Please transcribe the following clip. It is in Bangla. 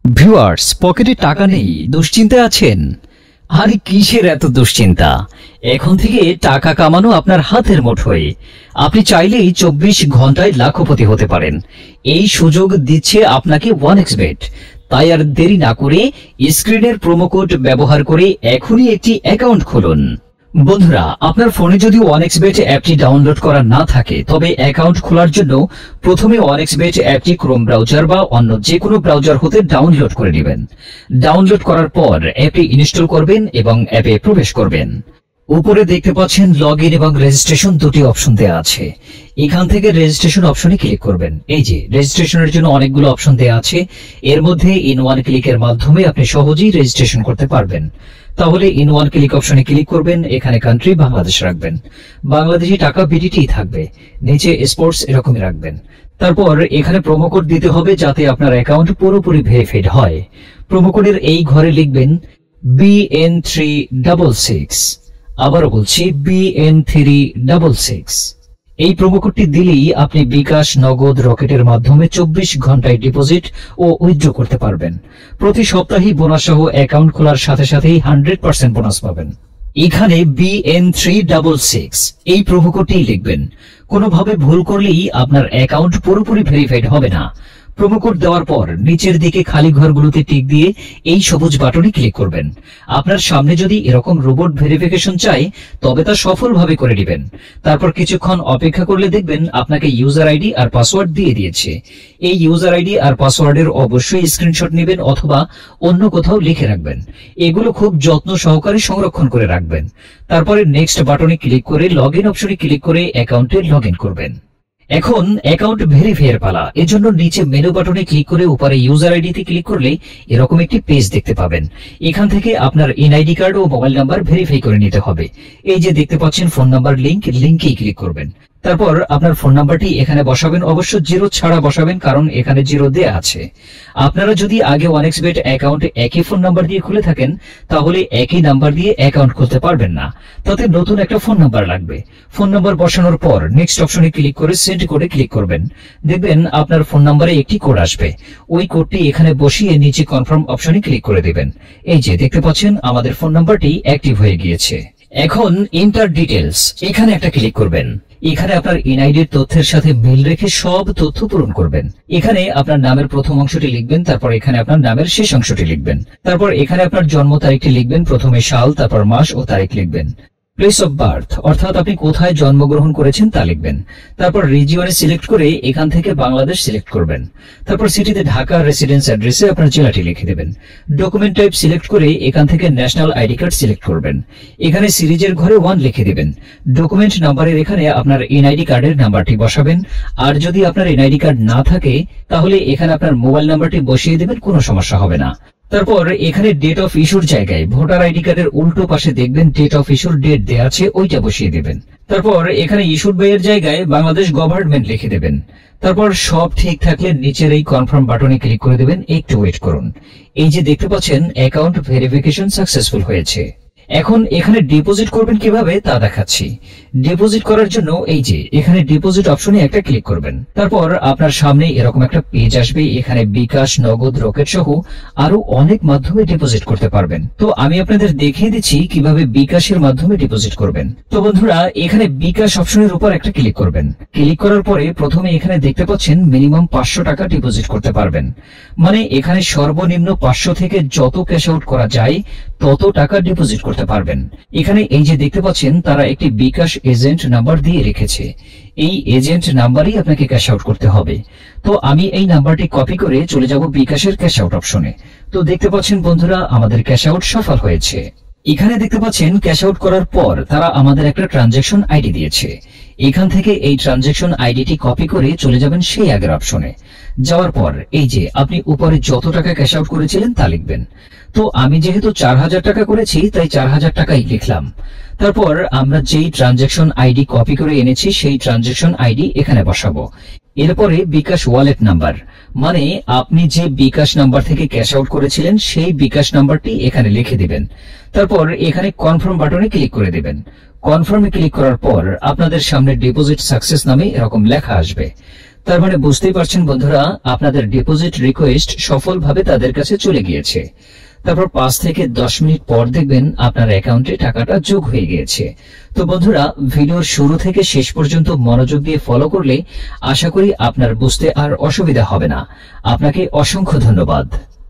ভিউয়ার্স, পকেটে টাকা নেই, দুশ্চিন্তায় আছেন? আরে কিসের এত দুশ্চিন্তা? এখন থেকে টাকা কামানো আপনার হাতের মুঠোয়। আপনি চাইলেই 24 ঘন্টায় লাখপতি হতে পারেন। এই সুযোগ দিচ্ছে আপনাকে ওয়ানএক্সবেট। তাই আর দেরি না করে স্ক্রিনের প্রোমো কোড ব্যবহার করে এখনই একটি অ্যাকাউন্ট খুলুন। বন্ধুরা, আপনার ফোনে যদি ওয়ানএক্সবেট অ্যাপটি ডাউনলোড করা না থাকে তবে অ্যাকাউন্ট খোলার জন্য প্রথমে ওয়ানএক্সবেট অ্যাপটি ক্রোম ব্রাউজার বা অন্য যে কোনো ব্রাউজার হতে ডাউনলোড করে নেবেন। ডাউনলোড করার পর অ্যাপটি ইনস্টল করবেন এবং অ্যাপে প্রবেশ করবেন। উপরে দেখতে পাচ্ছেন লগইন এবং রেজিস্ট্রেশন দুটি অপশন দেওয়া আছে। এখান থেকে রেজিস্ট্রেশন অপশনে ক্লিক করবেন। এই যে রেজিস্ট্রেশনের জন্য অনেকগুলো অপশন দেওয়া আছে, এর মধ্যে ইন ওয়ান ক্লিকের মাধ্যমে আপনি সহজেই রেজিস্ট্রেশন করতে পারবেন। তাহলে ইন ওয়ান ক্লিক অপশনে ক্লিক করবেন, এখানে কান্ট্রি বাংলাদেশ রাখবেন, বাংলাদেশি টাকা বিডিটি থাকবে, নিচে স্পোর্টস এরকমই রাখবেন। তারপর এখানে প্রোমো কোড দিতে হবে যাতে আপনার অ্যাকাউন্ট পুরোপুরি ভেরিফাইড হয়। প্রোমো কোডের এই ঘরে লিখবেন BN366। আবারও বলছি BN366। এই প্রোমো কোডটি দিলেই আপনি বিকাশ, নগদ, রকেটের মাধ্যমে 24 ঘন্টায় ডিপোজিট ও উইথড্র করতে পারবেন। প্রতি সপ্তাহে বোনাস সহ অ্যাকাউন্ট খোলার সাথে সাথেই 100% বোনাস পাবেন। এখানে BN366 এই প্রোমো কোডটি লিখবেন। কোনোভাবে ভুল করলেই আপনার অ্যাকাউন্ট পুরোপুরি ভেরিফাইড হবে না। প্রোমো কোড দেওয়ার পর নিচের দিকে খালি ঘরগুলোতে টিক দিয়ে এই সবুজ বাটনে ক্লিক করবেন। আপনার সামনে যদি এরকম রোবট ভেরিফিকেশন চাই তবে তা সফলভাবে করে নেবেন। তারপর কিছুক্ষণ অপেক্ষা করলে দেখবেন আপনাকে ইউজার আইডি আর পাসওয়ার্ড দিয়ে দিয়েছে। এই ইউজার আইডি আর পাসওয়ার্ডের অবশ্যই স্ক্রিনশট নেবেন অথবা অন্য কোথাও লিখে রাখবেন। এগুলো খুব যত্ন সহকারে সংরক্ষণ করে রাখবেন। তারপরে নেক্সট বাটনে ক্লিক করে লগইন অপশনে ক্লিক করে অ্যাকাউন্টে লগইন করবেন। এখন অ্যাকাউন্ট ভেরিফাইয়ের পালা। এজন্য নিচে মেনু বাটনে ক্লিক করে উপরে ইউজার আইডিতে ক্লিক করলে এরকম একটি পেজ দেখতে পাবেন। এখান থেকে আপনার এনআইডি কার্ড ও মোবাইল নাম্বার ভেরিফাই করে নিতে হবে। এই যে দেখতে পাচ্ছেন ফোন নাম্বার লিংকেই ক্লিক করবেন। তারপর আপনার ফোন নাম্বারটি এখানে বসাবেন, অবশ্য জিরো ছাড়া বসাবেন কারণ এখানে জিরো দেয়া আছে। আপনারা যদি আগে ওয়ানএক্সবেট অ্যাকাউন্ট একই ফোন নাম্বার দিয়ে খুলে থাকেন তাহলে একই নাম্বার দিয়ে অ্যাকাউন্ট খুলতে পারবেন না, তাতে নতুন একটা ফোন নাম্বার লাগবে। ফোন নাম্বার বসানোর পর নেক্সট অপশনে ক্লিক করে সেন্ড কোডে ক্লিক করবেন। দেখবেন আপনার ফোন নাম্বারে একটি কোড আসবে। ওই কোডটি এখানে বসিয়ে নিচে কনফার্ম অপশনে ক্লিক করে দেবেন। এই যে দেখতে পাচ্ছেন আমাদের ফোন নাম্বারটি অ্যাক্টিভ হয়ে গিয়েছে। এখন এন্টার ডিটেলস এখানে একটা ক্লিক করবেন। এখানে আপনার এনআইডির তথ্যের সাথে মিল রেখে সব তথ্য পূরণ করবেন। এখানে আপনার নামের প্রথম অংশটি লিখবেন, তারপর এখানে আপনার নামের শেষ অংশটি লিখবেন। তারপর এখানে আপনার জন্ম তারিখটি লিখবেন, প্রথমে সাল, তারপর মাস ও তারিখ লিখবেন। প্লেস অফ বার্থ অর্থাৎ আপনি কোথায় জন্মগ্রহণ করেছেন তা লিখবেন। তারপর রিজিয়নে সিলেক্ট করে এখান থেকে বাংলাদেশ সিলেক্ট করবেন। তারপর সিটিতে ঢাকা, রেসিডেন্স অ্যাড্রেসে আপনার জেলাটি লিখে দেবেন। ডকুমেন্ট টাইপ সিলেক্ট করে এখান থেকে ন্যাশনাল আইডি কার্ড সিলেক্ট করবেন। এখানে সিরিজের ঘরে 1 লিখে দিবেন। ডকুমেন্ট নাম্বারের এখানে আপনার এনআইডি কার্ডের নাম্বারটি বসাবেন। আর যদি আপনার এনআইডি কার্ড না থাকে তাহলে এখানে আপনার মোবাইল নাম্বারটি বসিয়ে দেবেন, কোনো সমস্যা হবে না। তারপর এখানে ডেট অফ ইস্যুর জায়গায় ভোটার আইডি কার্ডের উল্টো পাশে দেখবেন ডেট অফ ইস্যুর ডেট দেয়া আছে, ওইটা বসিয়ে দেবেন। তারপর এখানে ইস্যুড বাই এর জায়গায় বাংলাদেশ গভর্নমেন্ট লিখে দেবেন। তারপর সব ঠিক থাকলে নিচের এই কনফার্ম বাটনে ক্লিক করে দেবেন। একটু ওয়েট করুন। এই যে দেখতে পাচ্ছেন অ্যাকাউন্ট ভেরিফিকেশন সাকসেসফুল হয়েছে। এখন এখানে ডিপোজিট করবেন কিভাবে তা দেখাচ্ছি। ডিপোজিট করার জন্য এই যে এখানে ডিপোজিট অপশনে একটা ক্লিক করবেন। তারপর আপনার সামনে এরকম একটা পেজ আসবে। এখানে বিকাশ, নগদ, রকেট সহ আরো অনেক মাধ্যমে ডিপোজিট করতে পারবেন। তো আমি আপনাদের দেখিয়ে দিচ্ছি কিভাবে বিকাশের মাধ্যমে ডিপোজিট করবেন। তো বন্ধুরা, এখানে বিকাশ অপশনের উপর একটা ক্লিক করবেন। ক্লিক করার পরে প্রথমে এখানে দেখতে পাচ্ছেন মিনিমাম 500 টাকা ডিপোজিট করতে পারবেন। মানে এখানে সর্বনিম্ন 500 থেকে যত ক্যাশ আউট করা যায় তত টাকা ডিপোজিট করতে পারবেন। এখানে এই যে দেখতে পাচ্ছেন তারা একটি বিকাশ এজেন্ট নাম্বার দিয়ে রেখেছে। এই এজেন্ট নাম্বারই আপনাকে ক্যাশ আউট করতে হবে। তো আমি এই নাম্বারটি কপি করে চলে যাব বিকাশের ক্যাশ আউট অপশনে। তো দেখতে পাচ্ছেন বন্ধুরা আমাদের ক্যাশ আউট সফল হয়েছে। এখানে দেখতে পাচ্ছেন ক্যাশ আউট করার পর তারা আমাদের একটা ট্রানজাকশন আইডি দিয়েছে। এখান থেকে এই ট্রানজাকশন আইডিটি কপি করে চলে যাবেন সেই আগের অপশনে। যাওয়ার পর এই যে আপনি উপরে যত টাকা ক্যাশ আউট করেছিলেন তা লিখবেন। তো আমি যেহেতু 4000 টাকা করেছি তাই 4000 টাকাই লিখলাম। তারপর আমরা যেই ট্রানজাকশন আইডি কপি করে এনেছি সেই ট্রানজাকশন আইডি এখানে বসাবো। এরপরে বিকাশ ওয়ালেট নাম্বার, মানে আপনি যে বিকাশ নাম্বার থেকে ক্যাশ আউট করেছিলেন সেই বিকাশ নাম্বারটি এখানে লিখে দিবেন। তারপর এখানে কনফার্ম বাটনে ক্লিক করে দিবেন। কনফার্মে ক্লিক করার পর আপনাদের সামনে ডিপোজিট সাকসেস নামে এরকম লেখা আসবে। তার মানে বুঝতেই পারছেন বন্ধুরা, আপনাদের ডিপোজিট রিকোয়েস্ট সফলভাবে তাদের কাছে চলে গিয়েছে। তারপর 5 থেকে 10 মিনিট পর দেখবেন আপনার অ্যাকাউন্টে টাকাটা যোগ হয়ে গিয়েছে। তো বন্ধুরা, ভিডিওর শুরু থেকে শেষ পর্যন্ত মনোযোগ দিয়ে ফলো করলে আশা করি আপনার বুঝতে আর অসুবিধা হবে না। আপনাকে অসংখ্য ধন্যবাদ।